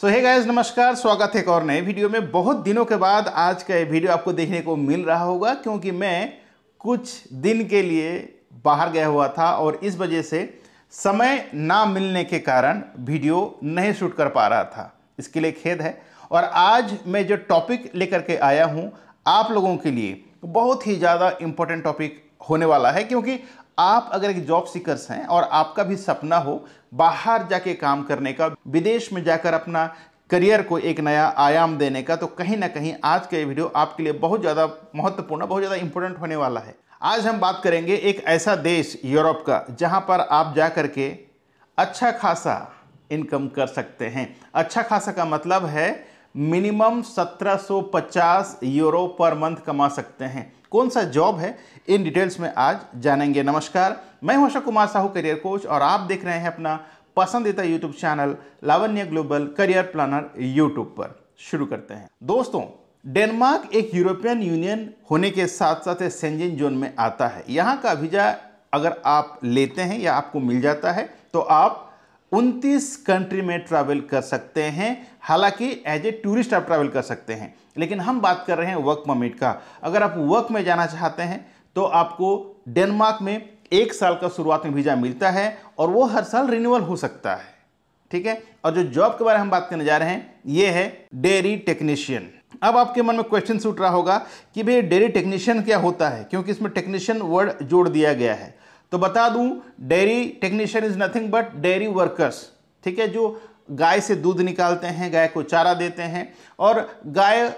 सो hey guys, नमस्कार। स्वागत है एक और नए वीडियो में। बहुत दिनों के बाद आज का ये वीडियो आपको देखने को मिल रहा होगा, क्योंकि मैं कुछ दिन के लिए बाहर गया हुआ था और इस वजह से समय ना मिलने के कारण वीडियो नहीं शूट कर पा रहा था। इसके लिए खेद है। और आज मैं जो टॉपिक लेकर के आया हूँ आप लोगों के लिए बहुत ही ज़्यादा इम्पोर्टेंट टॉपिक होने वाला है, क्योंकि आप अगर एक जॉब सीकर्स हैं और आपका भी सपना हो बाहर जाके काम करने का, विदेश में जाकर अपना करियर को एक नया आयाम देने का, तो कहीं ना कहीं आज का ये वीडियो आपके लिए बहुत ज़्यादा महत्वपूर्ण, बहुत ज़्यादा इंपॉर्टेंट होने वाला है। आज हम बात करेंगे एक ऐसा देश यूरोप का जहां पर आप जा करके अच्छा खासा इनकम कर सकते हैं। अच्छा खासा का मतलब है मिनिमम 1750 यूरो पर मंथ कमा सकते हैं। कौन सा जॉब है, इन डिटेल्स में आज जानेंगे। नमस्कार, मैं हूं अशोक कुमार साहू, करियर कोच, और आप देख रहे हैं अपना पसंदीदा यूट्यूब चैनल लावण्य ग्लोबल करियर प्लानर यूट्यूब पर। शुरू करते हैं। दोस्तों, डेनमार्क एक यूरोपियन यूनियन होने के साथ साथ शेंजन जोन में आता है। यहाँ का वीजा अगर आप लेते हैं या आपको मिल जाता है तो आप 29 कंट्री में ट्रैवल कर सकते हैं। हालांकि एज ए टूरिस्ट आप ट्रैवल कर सकते हैं, लेकिन हम बात कर रहे हैं वर्क परमिट का। अगर आप वर्क में जाना चाहते हैं तो आपको डेनमार्क में 1 साल का शुरुआत में वीजा मिलता है और वो हर साल रिन्यूअल हो सकता है। ठीक है। और जो जॉब के बारे में हम बात करने जा रहे हैं ये है डेयरी टेक्नीशियन। अब आपके मन में क्वेश्चन उठ रहा होगा कि भाई डेयरी टेक्नीशियन क्या होता है, क्योंकि इसमें टेक्नीशियन वर्ड जोड़ दिया गया है। तो बता दूं, dairy technician is nothing but dairy workers. ठीक है, जो गाय से दूध निकालते हैं, गाय को चारा देते हैं और गाय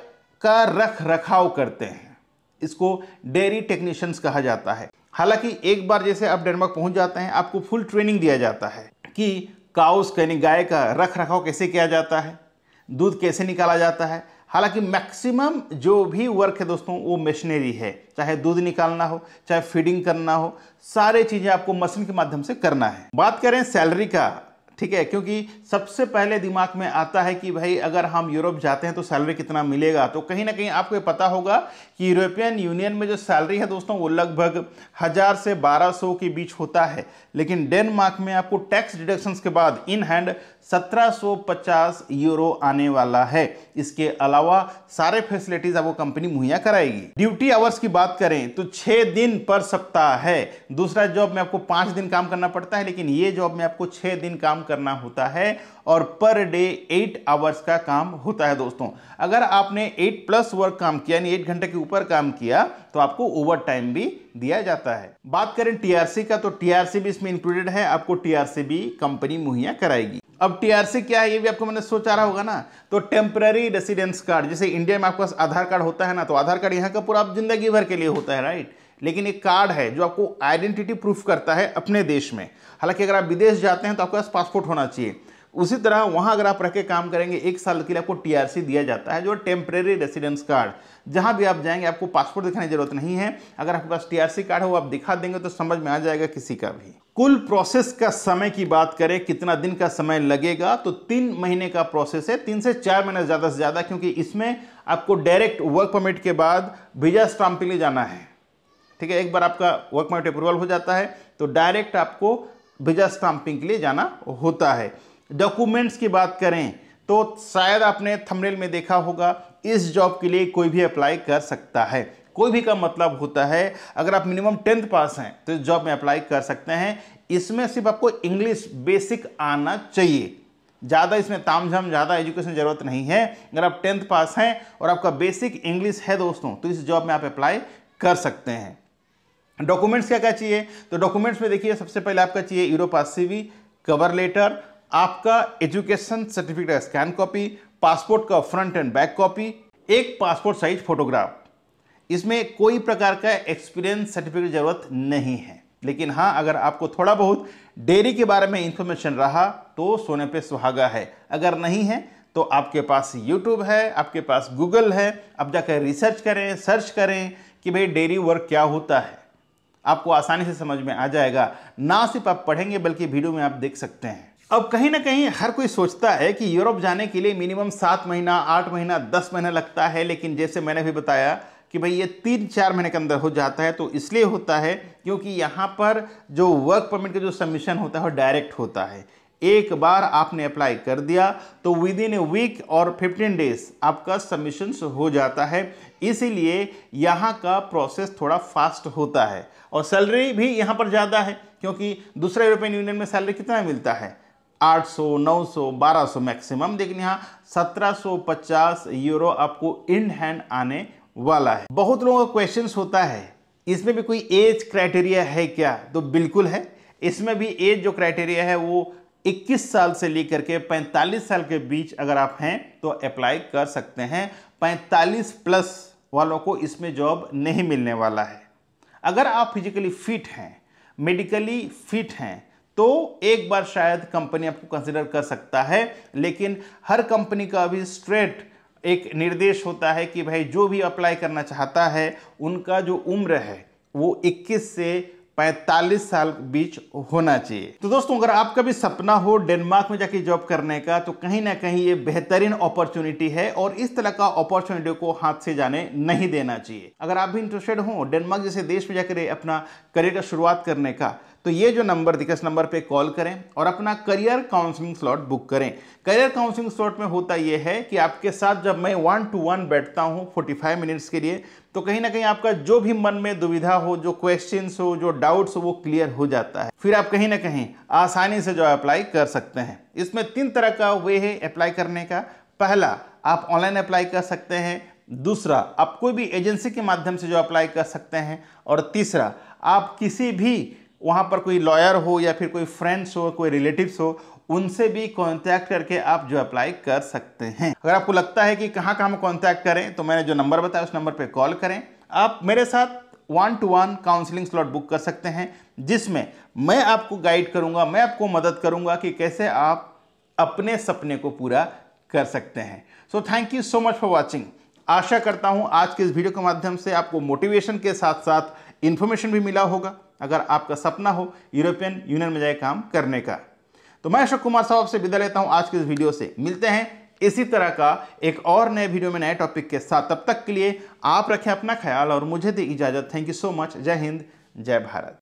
का रख रखाव करते हैं, इसको डेयरी टेक्नीशियंस कहा जाता है। हालांकि एक बार जैसे आप डेनमार्क पहुंच जाते हैं आपको फुल ट्रेनिंग दिया जाता है कि काउस यानी गाय का रख रखाव कैसे किया जाता है, दूध कैसे निकाला जाता है। हालांकि मैक्सिमम जो भी वर्क है दोस्तों वो मशीनरी है, चाहे दूध निकालना हो, चाहे फीडिंग करना हो, सारे चीज़ें आपको मशीन के माध्यम से करना है। बात करें सैलरी का, ठीक है, क्योंकि सबसे पहले दिमाग में आता है कि भाई अगर हम यूरोप जाते हैं तो सैलरी कितना मिलेगा। तो कहीं ना कहीं आपको पता होगा कि यूरोपियन यूनियन में जो सैलरी है दोस्तों वो लगभग 1000 से 1200 के बीच होता है, लेकिन डेनमार्क में आपको टैक्स डिडक्शंस के बाद इन हैंड 1750 यूरो आने वाला है। इसके अलावा सारे फैसिलिटीज आपको कंपनी मुहैया कराएगी। ड्यूटी आवर्स की बात करें तो 6 दिन पर सप्ताह है। दूसरा जॉब में आपको 5 दिन काम करना पड़ता है, लेकिन ये जॉब में आपको 6 दिन काम करना होता है और पर डे 8 आवर्स का काम होता है। दोस्तों, अगर आपने 8+ वर्क काम किया यानी 8 घंटे के ऊपर काम किया तो आपको ओवर टाइम भी दिया जाता है। बात करें टीआरसी का, तो टीआरसी भी इसमें इंक्लूडेड है, आपको टीआरसी भी कंपनी मुहैया कराएगी। अब टीआरसी क्या है ये भी आपको मैंने सोचा रहा होगा ना। तो टेम्पररी रेसिडेंस कार्ड, जैसे इंडिया में आपके पास आधार कार्ड होता है ना, तो आधार कार्ड यहाँ का पूरा आप जिंदगी भर के लिए होता है, राइट। लेकिन एक कार्ड है जो आपको आइडेंटिटी प्रूफ करता है अपने देश में। हालांकि अगर आप विदेश जाते हैं तो आपके पास पासपोर्ट होना चाहिए। उसी तरह वहां अगर आप रह के काम करेंगे 1 साल के लिए आपको टीआरसी दिया जाता है, जो टेम्परेरी रेसिडेंस कार्ड। जहां भी आप जाएंगे आपको पासपोर्ट दिखाने की जरूरत नहीं है। अगर आपके पास टीआरसी कार्ड है वो आप दिखा देंगे तो समझ में आ जाएगा किसी का भी। कुल प्रोसेस का समय की बात करें कितना दिन का समय लगेगा, तो 3 महीने का प्रोसेस है। 3 से 4 महीने ज़्यादा से ज़्यादा, क्योंकि इसमें आपको डायरेक्ट वर्क परमिट के बाद वीजा स्टाम्प के लिए जाना है। ठीक है, एक बार आपका वर्क परमिट अप्रूवल हो जाता है तो डायरेक्ट आपको वीजा स्टाम्पिंग के लिए जाना होता है। डॉक्यूमेंट्स की बात करें तो शायद आपने थंबनेल में देखा होगा, इस जॉब के लिए कोई भी अप्लाई कर सकता है। कोई भी का मतलब होता है अगर आप मिनिमम 10th पास हैं तो इस जॉब में अप्लाई कर सकते हैं। इसमें सिर्फ आपको इंग्लिश बेसिक आना चाहिए, ज़्यादा इसमें तामझाम ज़्यादा एजुकेशन जरूरत नहीं है। अगर आप 10th पास हैं और आपका बेसिक इंग्लिश है दोस्तों तो इस जॉब में आप अप्लाई कर सकते हैं। डॉक्यूमेंट्स क्या क्या चाहिए, तो डॉक्यूमेंट्स में देखिए सबसे पहले आपका चाहिए यूरोपास सीवी, कवर लेटर, आपका एजुकेशन सर्टिफिकेट का स्कैन कॉपी, पासपोर्ट का फ्रंट एंड बैक कॉपी, एक पासपोर्ट साइज फोटोग्राफ। इसमें कोई प्रकार का एक्सपीरियंस सर्टिफिकेट की जरूरत नहीं है, लेकिन हाँ अगर आपको थोड़ा बहुत डेयरी के बारे में इंफॉर्मेशन रहा तो सोने पे सुहागा है। अगर नहीं है तो आपके पास यूट्यूब है, आपके पास गूगल है, आप जाकर रिसर्च करें, सर्च करें कि भाई डेयरी वर्क क्या होता है, आपको आसानी से समझ में आ जाएगा। ना सिर्फ आप पढ़ेंगे बल्कि वीडियो में आप देख सकते हैं। अब कहीं ना कहीं हर कोई सोचता है कि यूरोप जाने के लिए मिनिमम 7 महीना, 8 महीना, 10 महीना लगता है, लेकिन जैसे मैंने भी बताया कि भाई ये 3-4 महीने के अंदर हो जाता है। तो इसलिए होता है क्योंकि यहाँ पर जो वर्क परमिट का जो सबमिशन होता है वो डायरेक्ट होता है। एक बार आपने अप्लाई कर दिया तो विद इन ए वीक और 15 डेज आपका सबमिशन हो जाता है। इसीलिए यहाँ का प्रोसेस थोड़ा फास्ट होता है और सैलरी भी यहाँ पर ज़्यादा है, क्योंकि दूसरे यूरोपियन यूनियन में सैलरी कितना मिलता है 800, 900, 1200 मैक्सिमम, लेकिन यहाँ 1750 यूरो आपको इन हैंड आने वाला है। बहुत लोगों का क्वेश्चंस होता है इसमें भी कोई एज क्राइटेरिया है क्या? तो बिल्कुल है। इसमें भी एज जो क्राइटेरिया है वो 21 साल से लेकर के 45 साल के बीच अगर आप हैं तो अप्लाई कर सकते हैं। 45 प्लस वालों को इसमें जॉब नहीं मिलने वाला है। अगर आप फिजिकली फिट हैं, मेडिकली फिट हैं, तो एक बार शायद कंपनी आपको कंसिडर कर सकता है, लेकिन हर कंपनी का अभी स्ट्रेट एक निर्देश होता है कि भाई जो भी अप्लाई करना चाहता है उनका जो उम्र है वो 21 से 45 साल बीच होना चाहिए। तो दोस्तों, अगर आपका भी सपना हो डेनमार्क में जाके जॉब करने का, तो कहीं ना कहीं ये बेहतरीन अपॉर्चुनिटी है और इस तरह का अपॉर्चुनिटी को हाथ से जाने नहीं देना चाहिए। अगर आप भी इंटरेस्टेड हो डेनमार्क जैसे देश में जाकर अपना करियर का शुरुआत करने का, तो ये जो नंबर दिखा इस नंबर पे कॉल करें और अपना करियर काउंसलिंग स्लॉट बुक करें। करियर काउंसलिंग स्लॉट में होता ये है कि आपके साथ जब मैं 1-to-1 बैठता हूँ 45 मिनट्स के लिए, तो कहीं ना कहीं आपका जो भी मन में दुविधा हो, जो क्वेश्चंस हो, जो डाउट्स हो, वो क्लियर हो जाता है। फिर आप कहीं ना कहीं आसानी से जो अप्लाई कर सकते हैं। इसमें 3 तरह का वे है अप्लाई करने का। पहला, आप ऑनलाइन अप्लाई कर सकते हैं। दूसरा, आप कोई भी एजेंसी के माध्यम से जो अप्लाई कर सकते हैं। और तीसरा, आप किसी भी वहाँ पर कोई लॉयर हो या फिर कोई फ्रेंड्स हो, कोई रिलेटिव्स हो, उनसे भी कांटेक्ट करके आप जो अप्लाई कर सकते हैं। अगर आपको लगता है कि कहाँ हम कांटेक्ट करें, तो मैंने जो नंबर बताया उस नंबर पे कॉल करें। आप मेरे साथ 1-to-1 काउंसलिंग स्लॉट बुक कर सकते हैं, जिसमें मैं आपको गाइड करूंगा, मैं आपको मदद करूंगा कि कैसे आप अपने सपने को पूरा कर सकते हैं। So thank you so much for watching. आशा करता हूं आज के इस वीडियो के माध्यम से आपको मोटिवेशन के साथ साथ इंफॉर्मेशन भी मिला होगा, अगर आपका सपना हो यूरोपियन यूनियन में जाए काम करने का। तो मैं अशोक कुमार साहब से विदा लेता हूं आज के इस वीडियो से। मिलते हैं इसी तरह का एक और नए वीडियो में नए टॉपिक के साथ। तब तक के लिए आप रखें अपना ख्याल और मुझे दी इजाजत। Thank you so much. जय हिंद, जय भारत।